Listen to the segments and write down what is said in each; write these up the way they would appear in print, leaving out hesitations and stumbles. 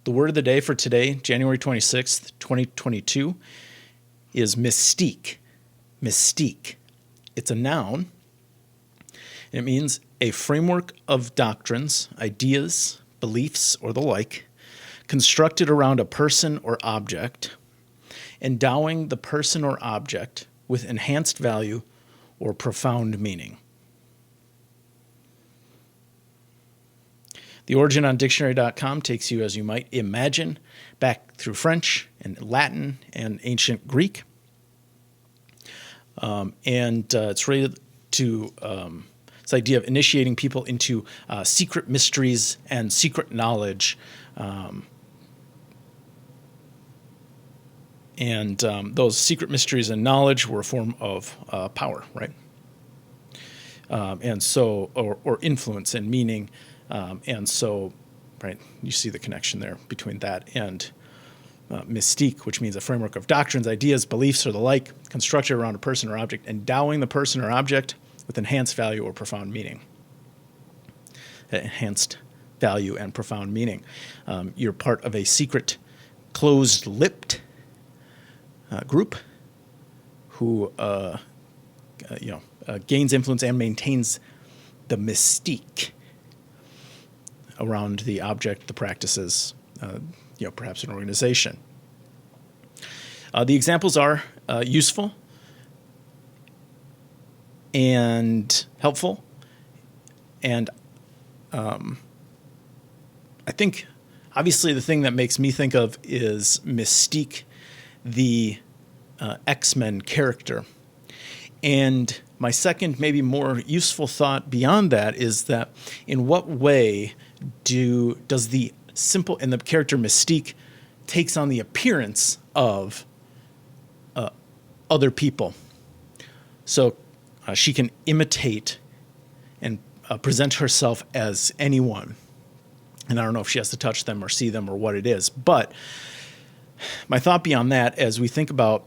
The word of the day for today, January 26th, 2022, is mystique. Mystique. It's a noun. And it means a framework of doctrines, ideas, beliefs, or the like, constructed around a person or object, endowing the person or object with enhanced value or profound meaning. The origin on dictionary.com takes you, as you might imagine, back through French and Latin and ancient Greek. It's related to this idea of initiating people into secret mysteries and secret knowledge. Those secret mysteries and knowledge were a form of power, right? Or influence and meaning. Right, you see the connection there between that and mystique, which means a framework of doctrines, ideas, beliefs, or the like, constructed around a person or object, endowing the person or object with enhanced value or profound meaning. Enhanced value and profound meaning. You're part of a secret, closed-lipped group who gains influence and maintains the mystique around the object, the practices, perhaps an organization. The examples are useful and helpful, and I think obviously the thing that makes me think of is Mystique, the X-Men character. And my second, maybe more useful thought beyond that is that in what way does the simple, and the character Mystique takes on the appearance of other people. So she can imitate and present herself as anyone. And I don't know if she has to touch them or see them or what it is. But my thought beyond that, as we think about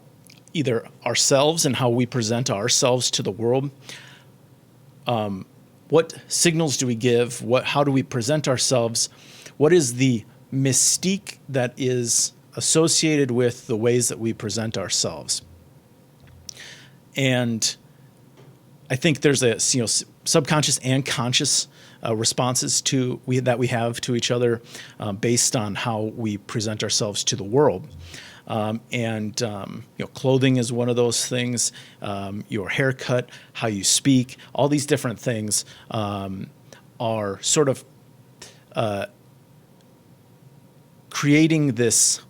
either ourselves and how we present ourselves to the world, what signals do we give? How do we present ourselves? What is the mystique that is associated with the ways that we present ourselves? And I think there's a subconscious and conscious responses that we have to each other based on how we present ourselves to the world. Clothing is one of those things. Your haircut, how you speak, all these different things are sort of creating this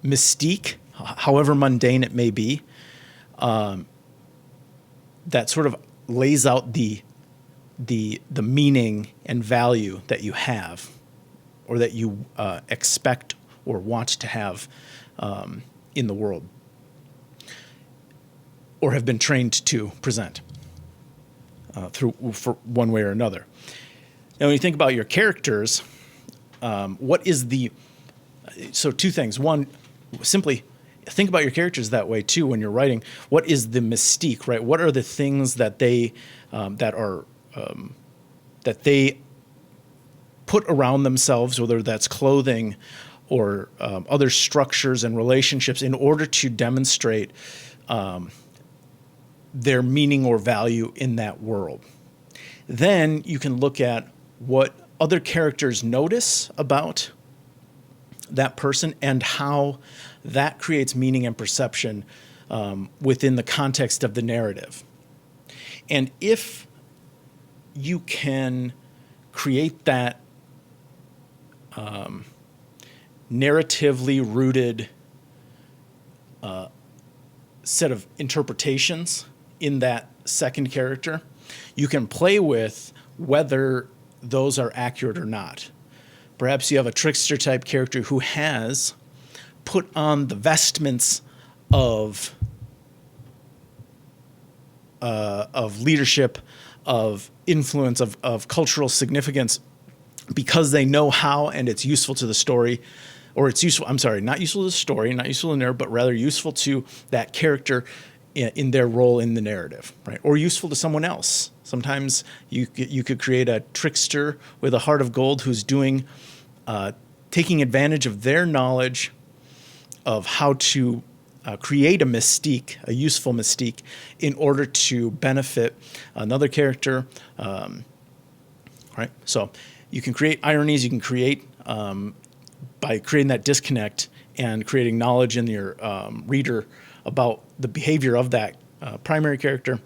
mystique, however mundane it may be, that sort of lays out the meaning and value that you have, or that you expect or want to have in the world, or have been trained to present for one way or another. Now, when you think about your characters, so two things. One, simply think about your characters that way too when you're writing. What is the mystique, right? What are the things that they that they put around themselves, whether that's clothing or other structures and relationships, in order to demonstrate their meaning or value in that world. Then you can look at what other characters notice about that person and how that creates meaning and perception within the context of the narrative. And if you can create that narratively rooted set of interpretations in that second character, you can play with whether those are accurate or not. Perhaps you have a trickster type character who has put on the vestments of leadership, of influence, of cultural significance, because they know how, and it's useful to the story, or it's useful, not useful to the story, not useful to the narrative, but rather useful to that character in their role in the narrative, right? Or useful to someone else. Sometimes you could create a trickster with a heart of gold who's doing taking advantage of their knowledge of how to create a mystique, a useful mystique, in order to benefit another character. Right? So you can create ironies, you can create, by creating that disconnect and creating knowledge in your reader about the behavior of that primary character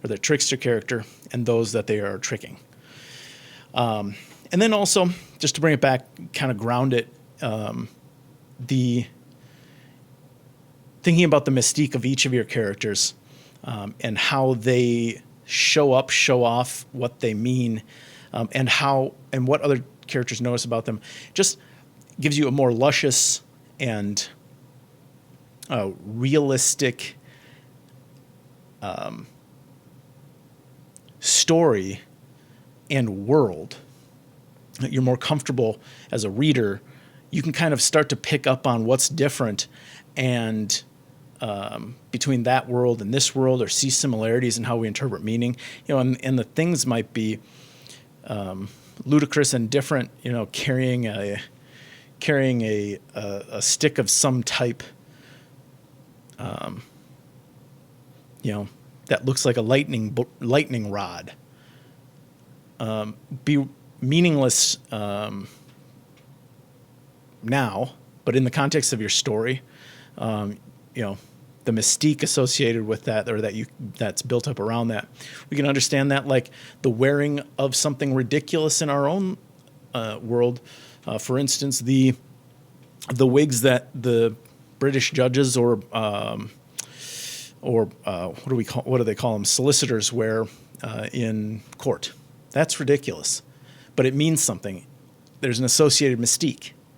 or the trickster character and those that they are tricking. And then also, just to bring it back, kind of ground it, the thinking about the mystique of each of your characters and how they show up, show off what they mean, and what other characters notice about them, just gives you a more luscious and realistic story and world. You're more comfortable as a reader. You can kind of start to pick up on what's different and between that world and this world, or see similarities in how we interpret meaning. And the things might be ludicrous and different. Carrying a stick of some type. That looks like a lightning rod. Be meaningless now, but in the context of your story, the mystique associated with that, or that's built up around that, we can understand that, like the wearing of something ridiculous in our own world. For instance, the wigs that the British judges or what do they call them? Solicitors wear in court. That's ridiculous, but it means something. There's an associated mystique.